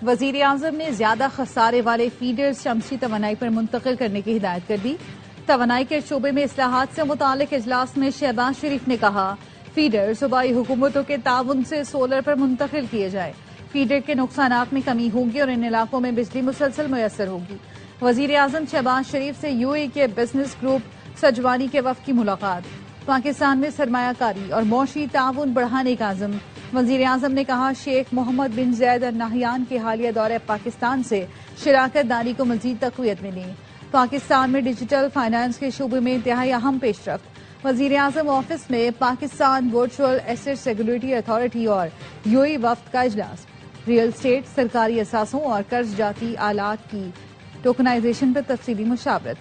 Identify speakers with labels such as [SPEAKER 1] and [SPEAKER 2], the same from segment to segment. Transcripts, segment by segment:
[SPEAKER 1] वजीर आजम ने ज्यादा खसारे वाले फीडर्स शमसी तवानाई पर मुंतकिल करने की हिदायत कर दी। तवानाई के शोबे में इस्लाहात से मुतालिक इजलास में शहबाज शरीफ ने कहा, फीडर सूबाई हुकूमतों के ताउन से सोलर पर मुंतकिल किए जाए। फीडर के नुकसानात में कमी होगी और इन इलाकों में बिजली मुसलसल मुयसर होगी। वजीर आजम शहबाज शरीफ से यूएई के बिजनेस ग्रुप सजवानी के वफ्द की मुलाकात। पाकिस्तान में सरमायाकारी और मौशी ताउन बढ़ाने का आज़म। वजीर आजम ने कहा, शेख मोहम्मद बिन जैद अल नहयान के हालिया दौरे पाकिस्तान से शराकत दारी को मजीद तक़वियत मिली। पाकिस्तान में डिजिटल फाइनेंस के शोबे में इंतहाई अहम पेशरफ्त। वजीर आजम ऑफिस में Pakistan virtual assets regulatory authority और यूएई वफ्द का इजलास। रियल स्टेट, सरकारी असासों और कर्ज जाती आलात की टोकनाइजेशन पर तफसीली मुशावरत।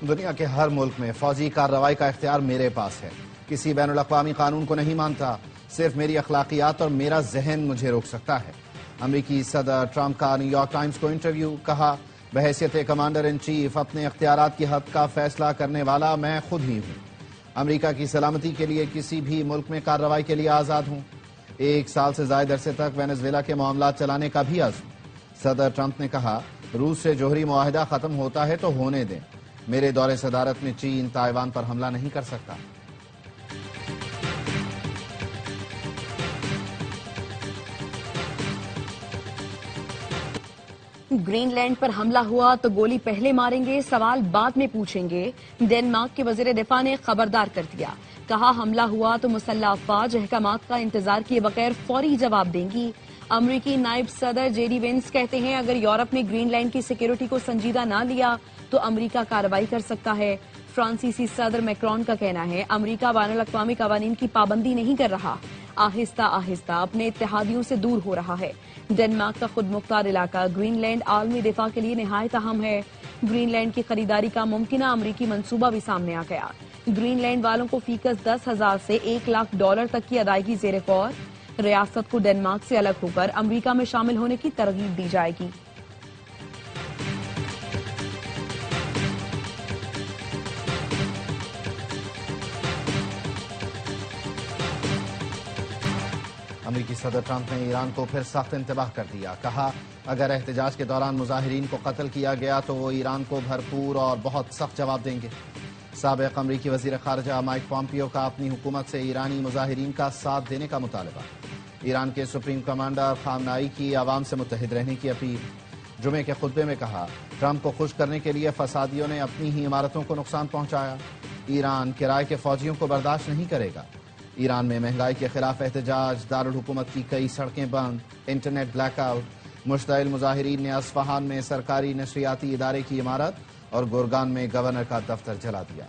[SPEAKER 2] दुनिया के हर मुल्क में फौजी कार्रवाई का इख्तियार मेरे पास है। किसी बैनुल अक़वामी कानून को नहीं मानता। सिर्फ मेरी अखलाकियात और मेरा जहन मुझे रोक सकता है। अमरीकी सदर ट्रंप का न्यूयॉर्क टाइम्स को इंटरव्यू। कहा, बहैसियत कमांडर इन चीफ अपने इख्तियारात की हद का फैसला करने वाला मैं खुद ही हूँ। अमरीका की सलामती के लिए किसी भी मुल्क में कार्रवाई के लिए आज़ाद हूँ। 1 साल से ज़ायद अरसे तक वेनेजुएला के मामलात चलाने का भी आज़म। सदर ट्रंप ने कहा, रूस से जोहरी मुआहिदा खत्म होता है तो होने दें। मेरे दौरे सदारत में चीन ताइवान पर हमला नहीं कर सकता।
[SPEAKER 3] ग्रीनलैंड पर हमला हुआ तो गोली पहले मारेंगे, सवाल बाद में पूछेंगे। डेनमार्क के वजीर दिफा ने खबरदार कर दिया। कहा, हमला हुआ तो मुसल्लह अफवाज अहकामात का इंतजार किए बगैर फौरी जवाब देंगी। अमरीकी नायब सदर जेडी वेंस कहते हैं, अगर यूरोप ने ग्रीनलैंड की सिक्योरिटी को संजीदा ना लिया तो अमरीका कार्रवाई कर सकता है। फ्रांसीसी सदर मैक्रोन का कहना है, अमरीका बैनुल अक़वामी कवानीन की पाबंदी नहीं कर रहा, आहिस्ता आहिस्ता अपने इत्तेहादियों से दूर हो रहा है। डेनमार्क का खुद मुख्तार इलाका ग्रीनलैंड आलमी दिफा के लिए निहायत अहम है। ग्रीनलैंड की खरीदारी का मुमकिन अमरीकी मंसूबा भी सामने आ गया। ग्रीनलैंड वालों को फीकस 10,000 से $1 लाख तक की अदायगी ज़ेरे गौर। रियासत को डेनमार्क से अलग होकर अमरीका में शामिल होने की तरगीब दी जाएगी।
[SPEAKER 2] अमरीकी सदर ट्रंप ने ईरान को फिर सख्त इंतबाह कर दिया। कहा, अगर एहतजाज के दौरान मुजाहिरीन को कत्ल किया गया तो वो ईरान को भरपूर और बहुत सख्त जवाब देंगे। साबिक अमरीकी वजीर खारजा माइक पॉम्पियो का अपनी हुकूमत से ईरानी मुजाहिरीन का साथ देने का मुतालबा। ईरान के सुप्रीम कमांडर खामनाई की आवाम से मुत्तहिद रहने की अपील। जुमे के खुतबे में कहा, ट्रंप को खुश करने के लिए फसादियों ने अपनी ही इमारतों को नुकसान पहुंचाया। ईरान किराए के फौजियों को बर्दाश्त नहीं करेगा। ईरान में महंगाई के खिलाफ एहतजाज, दारुल हुकूमत की कई सड़कें बंद, इंटरनेट ब्लैकआउट। मुश्तइल मुजाहिरीन ने अस्फहान में सरकारी नशरियाती इदारे की इमारत और गुरगान में गवर्नर का दफ्तर जला दिया।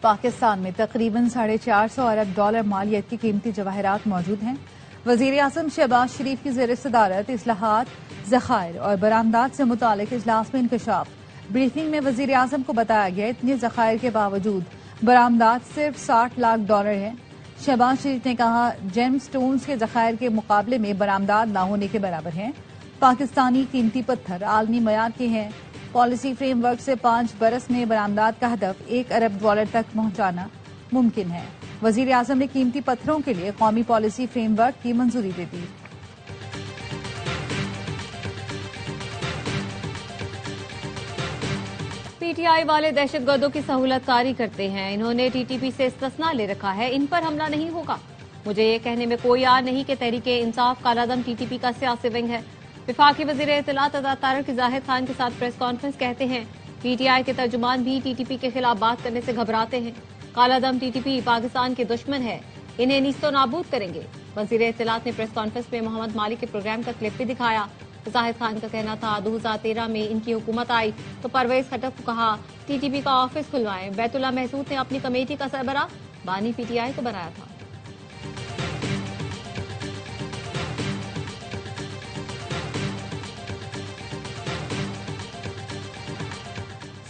[SPEAKER 1] पाकिस्तान में तकरीबन $450 अरब मालियत की कीमती जवाहरात मौजूद हैं। वजीर आजम शहबाज शरीफ की ज़ेर सदारत इस्लाहात, ज़खायर और बरामदात से मुतालिक इजलास में इंकशाफ। ब्रीफिंग में वजीर आजम को बताया गया, इतने ज़खायर के बावजूद बरामदात सिर्फ $60 लाख है। शहबाज शरीफ ने कहा, जेम स्टोन्स के ज़खायर के मुकाबले में बरामदात ना होने के बराबर हैं। पाकिस्तानी कीमती पत्थर आलमी मयार के हैं। पॉलिसी फ्रेमवर्क से 5 बरस में बरामदात का हदफ $1 अरब तक पहुंचाना मुमकिन है। वजीर आजम ने कीमती पत्थरों के लिए कौमी पॉलिसी फ्रेमवर्क की मंजूरी दे दी।
[SPEAKER 4] पीटीआई वाले दहशतगर्दों की सहूलतकारी करते हैं। इन्होंने टीटीपी से इस्तिस्ना ले रखा है, इन पर हमला नहीं होगा। मुझे ये कहने में कोई यार नहीं कि तहरीके इंसाफ कालादम टीटीपी का सियासी विंग है। विफाकी वजीर इत्तलात तारिक जाहिद खान के साथ प्रेस कॉन्फ्रेंस कहते हैं, पीटीआई के तर्जुमान भी टीटीपी के खिलाफ बात करने से घबराते हैं। कालादम टीटीपी पाकिस्तान के दुश्मन है, इन्हें नीस्तो नाबूद करेंगे। वजीर इत्तलात ने प्रेस कॉन्फ्रेंस में मोहम्मद मालिक के प्रोग्राम का क्लिप भी दिखाया। जाहिद खान का कहना था, 2013 में इनकी हुकूमत आई तो परवेज खटक को कहा टीटीपी का ऑफिस खुलवाएं। बैतुल्ला महसूद ने अपनी कमेटी का सरबराह बानी पीटीआई को बनाया था।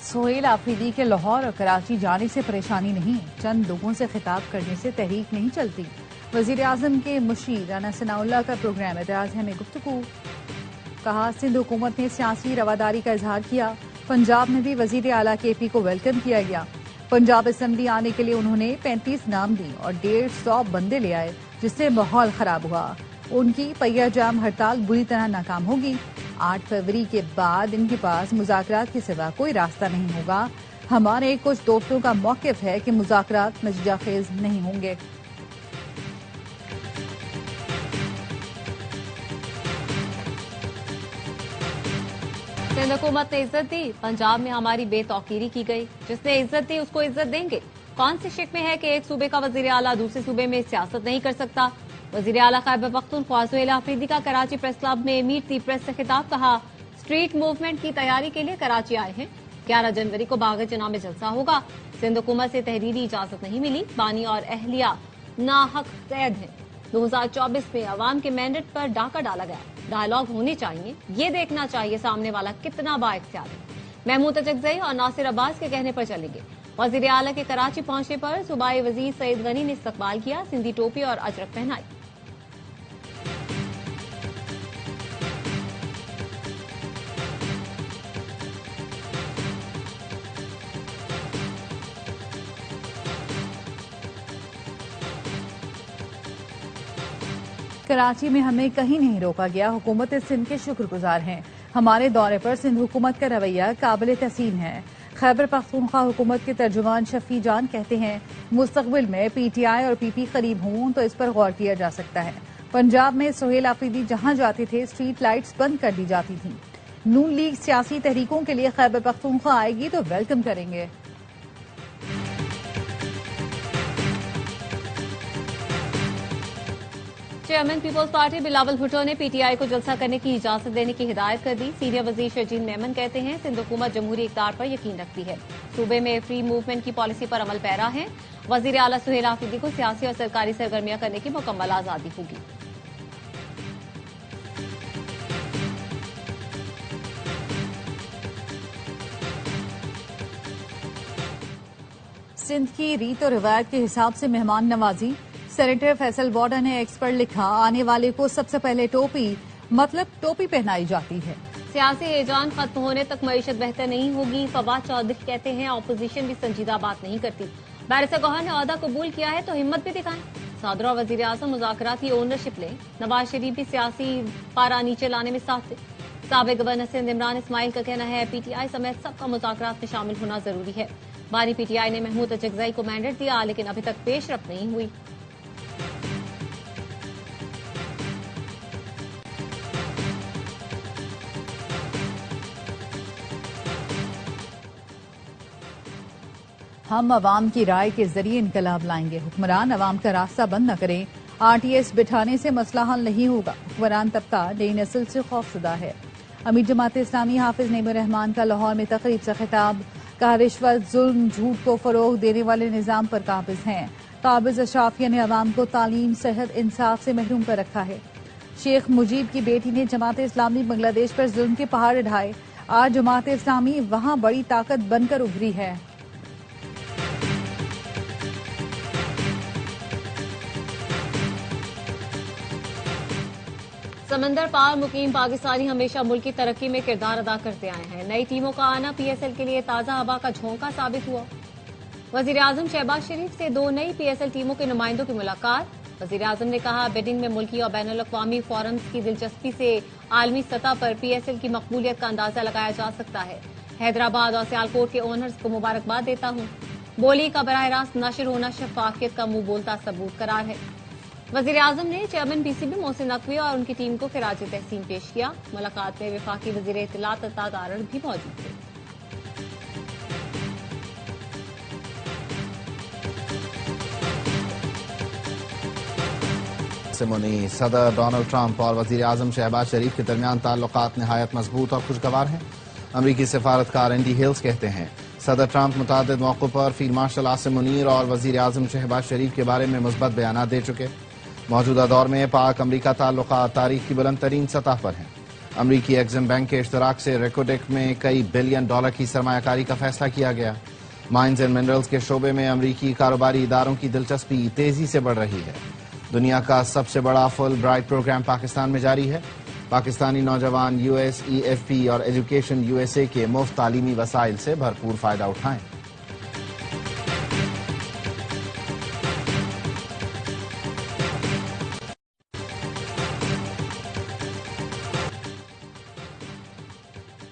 [SPEAKER 1] सोहेल आफरीदी के लाहौर और कराची जाने से परेशानी नहीं, चंद लोगों से खिताब करने से तहरीक नहीं चलती। वजीर आजम के मुशीर राना सनाउल्लाह का प्रोग्राम एतराज है में गुफ्तगू। कहा, सिंध हुकूमत ने सियासी रवादारी का इजहार किया। पंजाब में भी वजीर आला KP को वेलकम किया गया। पंजाब असेंबली आने के लिए उन्होंने 35 नाम दी और 150 बंदे ले आए, जिससे माहौल खराब हुआ। उनकी पहिया जाम हड़ताल बुरी तरह नाकाम होगी। 8 फरवरी के बाद इनके पास मुज़ाकरात के सिवा कोई रास्ता नहीं होगा। हमारे कुछ दोस्तों का मौक़िफ़ है कि मुज़ाकरात नतीजा खेज नहीं होंगे।
[SPEAKER 4] सिंध हुकूमत ने इज्जत दी, पंजाब में हमारी बेतौकीरी की गई। जिसने इज्जत दी उसको इज्जत देंगे। कौन सी शिक में है कि एक सूबे का वजीर आला दूसरे सूबे में सियासत नहीं कर सकता। वजीर आला खैबर पख्तूनख्वा सोहेल आफरीदी का कराची प्रेस क्लब में मीट दी प्रेस से खिताब। कहा, स्ट्रीट मूवमेंट की तैयारी के लिए कराची आए हैं। 11 जनवरी को बाग़-ए-जनाह में जलसा होगा। सिंध हुकूमत से तहरीरी इजाजत नहीं मिली। बानी और अहलिया नाहक कैद हैं। 2024 में अवाम के मैंडेट पर डाका डाला गया। डायलॉग होने चाहिए, ये देखना चाहिए सामने वाला कितना बाइख्तियार है। महमूद अजगज़ई और नासिर अब्बास के कहने पर चलेंगे। वजीर आला के कराची पहुंचने पर सूबाई वजीर सईद गनी ने इस्तकबाल किया। सिंधी टोपी और अजरक पहनाई।
[SPEAKER 1] कराची में हमें कहीं नहीं रोका गया। हुकूमत सिंध के शुक्रगुजार हैं। हमारे दौरे पर सिंध हुकूमत का रवैया काबिल तहसीन है। खैबर पख्तूनख्वा हुकूमत के तर्जुमान शफी जान कहते हैं, मुस्तकबिल में PTI और PP करीब हों तो इस पर गौर किया जा सकता है। पंजाब में सोहेल आफरीदी जहां जाते थे स्ट्रीट लाइट्स बंद कर दी जाती थीं। नून लीग सियासी तहरीकों के लिए खैबर पख्तूनख्वा आएगी तो वेलकम करेंगे।
[SPEAKER 4] Chairman peoples party Bilawal Bhutto ने PTI को जलसा करने की इजाजत देने की हिदायत कर दी। सीनियर वजीर शर्जील मेमन कहते हैं, सिंध हुकूमत जमहूरी इक़्तिदार पर यकीन रखती है। सूबे में फ्री मूवमेंट की पॉलिसी पर अमल पैरा है। वजीर आला सोहेल आफरीदी को सियासी और सरकारी सरगर्मियां करने की मुकम्मल आजादी होगी।
[SPEAKER 1] सिंध की रीत और रिवायत के हिसाब से मेहमान नवाजी। सेनेटर फैसल वार्डन ने एक्स पर लिखा, आने वाले को सबसे पहले टोपी मतलब टोपी पहनाई जाती है।
[SPEAKER 4] सियासी एजान खत्म होने तक मईशत बेहतर नहीं होगी। फवाद चौधरी कहते हैं, ऑपोजिशन भी संजीदा बात नहीं करती। बैरिस्टर गौहर ने ओहदा कबूल किया है तो हिम्मत भी दिखाएं। सदर और वजीर आजम मुज़ाकरात की ओनरशिप लें। नवाज शरीफ भी सियासी पारा नीचे लाने में साथ दें। साबिक गवर्नर सिंध इमरान इस्माइल का कहना है, PTI समेत सबका मुज़ाकरात में शामिल होना जरूरी है। बानी PTI ने महमूद अजगज़ई को मैंडेट दिया, लेकिन अभी तक पेशरफ नहीं हुई।
[SPEAKER 1] हम अवाम की राय के जरिए इनकलाब लाएंगे। हुक्मरान अवाम का रास्ता बंद न करें। RTS बिठाने से मसला हल नहीं होगा। हुक्मरान तबका नई नस्ल से खौफजदा है। अमीर जमात इस्लामी हाफिज नईमुर रहमान का लाहौर में तकरीब से खिताब। कहा, रिश्वत जुल्म झूठ को फरोग देने वाले निजाम पर काबिज हैं। काबिज अशराफिया ने अवाम को तालीम सेहत इंसाफ से महरूम कर रखा है। शेख मुजीब की बेटी ने जमात इस्लामी बांग्लादेश पर जुल्म के पहाड़ ढाए। आज जमात इस्लामी वहां बड़ी ताकत बनकर उभरी है।
[SPEAKER 4] समंदर पार मुकीम पाकिस्तानी हमेशा मुल्क की तरक्की में किरदार अदा करते आए हैं। नई टीमों का आना PSL के लिए ताज़ा हवा का झोंका साबित हुआ। वजीर आजम शहबाज शरीफ से 2 नई PSL टीमों के नुमाइंदों की मुलाकात। वजीर आजम ने कहा, बिडिंग में मुल्की और बैनुल अक़वामी फोरम्स की दिलचस्पी से आलमी सतह पर PSL की मकबूलियत का अंदाजा लगाया जा सकता है। हैदराबाद और सियालकोट के ओनर्स को मुबारकबाद देता हूँ। बोली का बराह रास्त नशर होना शफाफियत का मुंह बोलता सबूत करार है। वजीर आजम ने चेयरमैन PCB मोहसिन नकवी और उनकी टीम को खिराज तहसीन पेश किया। मुलाकात में वफाकी वजीर इत्तलात अता दारड़ भी मौजूद थे।
[SPEAKER 2] सिमोनी सदर डोनाल्ड ट्रंप और वजीर आजम शहबाज शरीफ के दरमियान ताल्लुकात नहायत मजबूत और खुशगवार हैं। अमरीकी सफारतकार एंडी हिल्स कहते हैं, सदर ट्रंप मुतादिद मौक़ों पर फील्ड मार्शल आसिम मुनीर और वजीर आजम शहबाज शरीफ के बारे में मुस्बत बयानात दे चुके। मौजूदा दौर में पाक अमरीका ताल्लुकात तारीख की बुलंद तरीन सतह पर हैं। अमरीकी एक्सिम बैंक के इश्तराक से रेकोडेक में कई बिलियन डॉलर की सरमायाकारी का फैसला किया गया। माइंस एंड मिनरल्स के शोबे में अमरीकी कारोबारी इदारों की दिलचस्पी तेजी से बढ़ रही है। दुनिया का सबसे बड़ा फुल ब्राइट प्रोग्राम पाकिस्तान में जारी है। पाकिस्तानी नौजवान यूएस, EFP और एजुकेशन USA के मुफ्त तालीमी वसाइल से भरपूर फायदा उठाएं।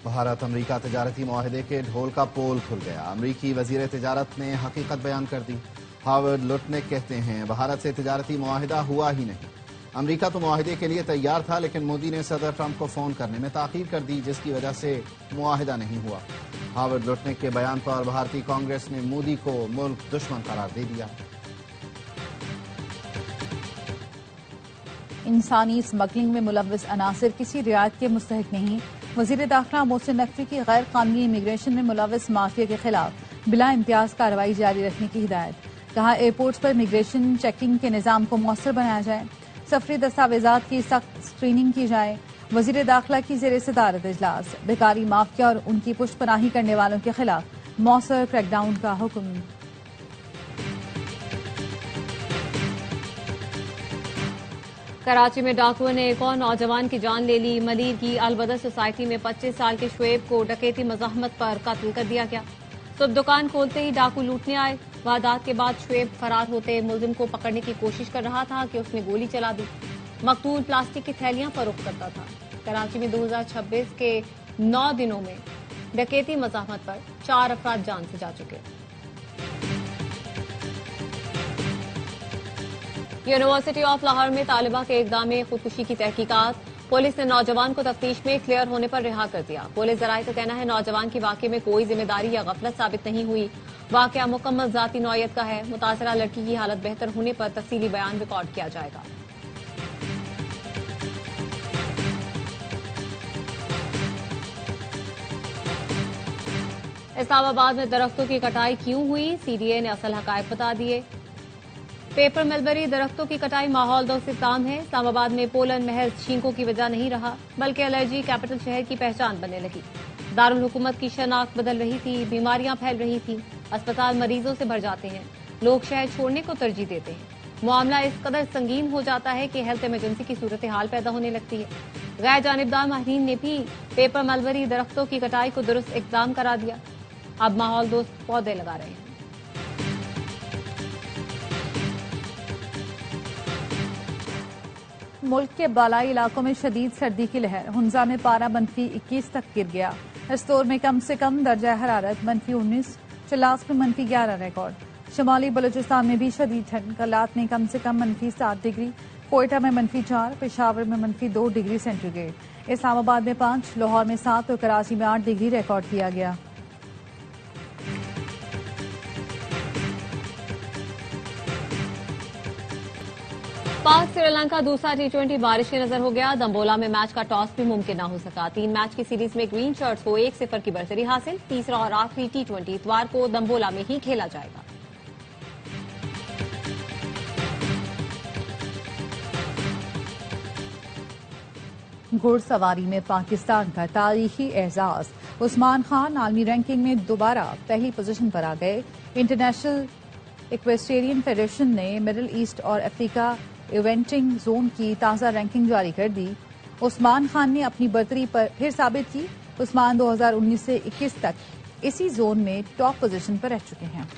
[SPEAKER 2] भारत अमरीका तजारती मुआहदे के ढोल का पोल खुल गया। अमरीकी वजीर तिजारत ने हकीकत बयान कर दी। हावर्ड लुटनिक कहते हैं भारत से तिजारती मुआहदा हुआ ही नहीं। अमरीका तो मुआहदे के लिए तैयार था, लेकिन मोदी ने सदर ट्रंप को फोन करने में ताखीर कर दी, जिसकी वजह से मुआहदा नहीं हुआ। हावर्ड लुटनिक के बयान पर भारतीय कांग्रेस ने मोदी को मुल्क दुश्मन करार दे दिया।
[SPEAKER 1] इंसानी स्मगलिंग में मुलव्वस अनासिर किसी रियायत के मुस्तहिक नहीं। वजीर दाखिला मोहसिन नकवी की गैर कानूनी इमिग्रेशन में मुलव्वस माफिया के खिलाफ बिला इम्तियाज कार्रवाई जारी रखने की हिदायत। कहा, एयरपोर्ट्स पर इमिग्रेशन चेकिंग के निजाम को मौसर बनाया जाए, सफरी दस्तावेजात की सख्त स्क्रीनिंग की जाए। वजीर दाखिला की जेर सदारत इजलास। बेकारी माफिया और उनकी पुष्पनाही करने वालों के खिलाफ मौसर क्रैकडाउन का हुक्म।
[SPEAKER 4] कराची में डाकुओं ने एक और नौजवान की जान ले ली। मलीर की अलबदर सोसाइटी में 25 साल के शुएब को डकैती मज़ाहमत पर कत्ल कर दिया गया। सुबह दुकान खोलते ही डाकू लूटने आए। वारदात के बाद शुएब फरार होते मुलजिम को पकड़ने की कोशिश कर रहा था कि उसने गोली चला दी। मकतूल प्लास्टिक की थैलियां फरोख्त करता था। कराची में 2026 के 9 दिनों में डकैती मज़ाहमत पर 4 अफराद जान से जा चुके। यूनिवर्सिटी ऑफ लाहौर में तालिबा के इक़दाम में खुदकुशी की तहकीकात। पुलिस ने नौजवान को तफ्तीश में क्लियर होने पर रिहा कर दिया। पुलिस जराये का कहना है नौजवान की वाकये में कोई जिम्मेदारी या गफलत साबित नहीं हुई। वाकया मुकम्मल जाती नौयत का है। मुतासरा लड़की की हालत बेहतर होने पर तफसीली बयान रिकॉर्ड किया जाएगा। इस्लामाबाद में दरख्तों की कटाई क्यों हुई, CDA ने असल हकायक बता दिए। पेपर मलबरी दरख्तों की कटाई माहौल दो इस्तेमाल है। इस्लामाबाद में पोलन महज छींकों की वजह नहीं रहा, बल्कि एलर्जी कैपिटल शहर की पहचान बनने लगी। दारुल हुकूमत की शनाख्त बदल रही थी, बीमारियां फैल रही थी, अस्पताल मरीजों से भर जाते हैं, लोग शहर छोड़ने को तरजीह देते हैं। मामला इस कदर संगीन हो जाता है कि हेल्थ इमरजेंसी की सूरत हाल पैदा होने लगती है। गैर जानिबदार माहिरीन ने भी पेपर मलबरी दरख्तों की कटाई को दुरुस्त इक़दाम करार दिया। अब माहौल दोस्त पौधे लगा रहे हैं।
[SPEAKER 1] मुल्क के बालाई इलाकों में शदीद सर्दी की लहर। हुंजा में पारा -21 तक गिर गया। रस्तौर में कम से कम दर्जा हरारत -19, चलास में -11 रिकॉर्ड। शमाली बलूचिस्तान में भी शदीद ठंड। कलात में कम से कम -7 डिग्री, कोयटा में -4, पेशावर में -2 डिग्री सेंटीग्रेड, इस्लामाबाद में 5, लाहौर में 7 और कराची में 8 डिग्री रिकॉर्ड किया गया।
[SPEAKER 4] पाक श्रीलंका दूसरा T20 बारिश की नजर हो गया। दंबोला में मैच का टॉस भी मुमकिन न हो सका। 3 मैच की सीरीज में ग्रीन शर्ट्स को 1-0 की बरतरी हासिल। तीसरा और आखिरी T20 इतवार को दंबोला में ही खेला जाएगा।
[SPEAKER 1] घुड़सवारी में पाकिस्तान का तारीखी एजाज। उस्मान खान आलमी रैंकिंग में दोबारा पहली पोजीशन पर आ गए। इंटरनेशनल इक्वेस्टेरियन फेडरेशन ने मिडिल ईस्ट और अफ्रीका इवेंटिंग जोन की ताज़ा रैंकिंग जारी कर दी। उस्मान खान ने अपनी बर्तरी पर फिर साबित की। उस्मान 2019 से 21 तक इसी जोन में टॉप पोजीशन पर रह चुके हैं।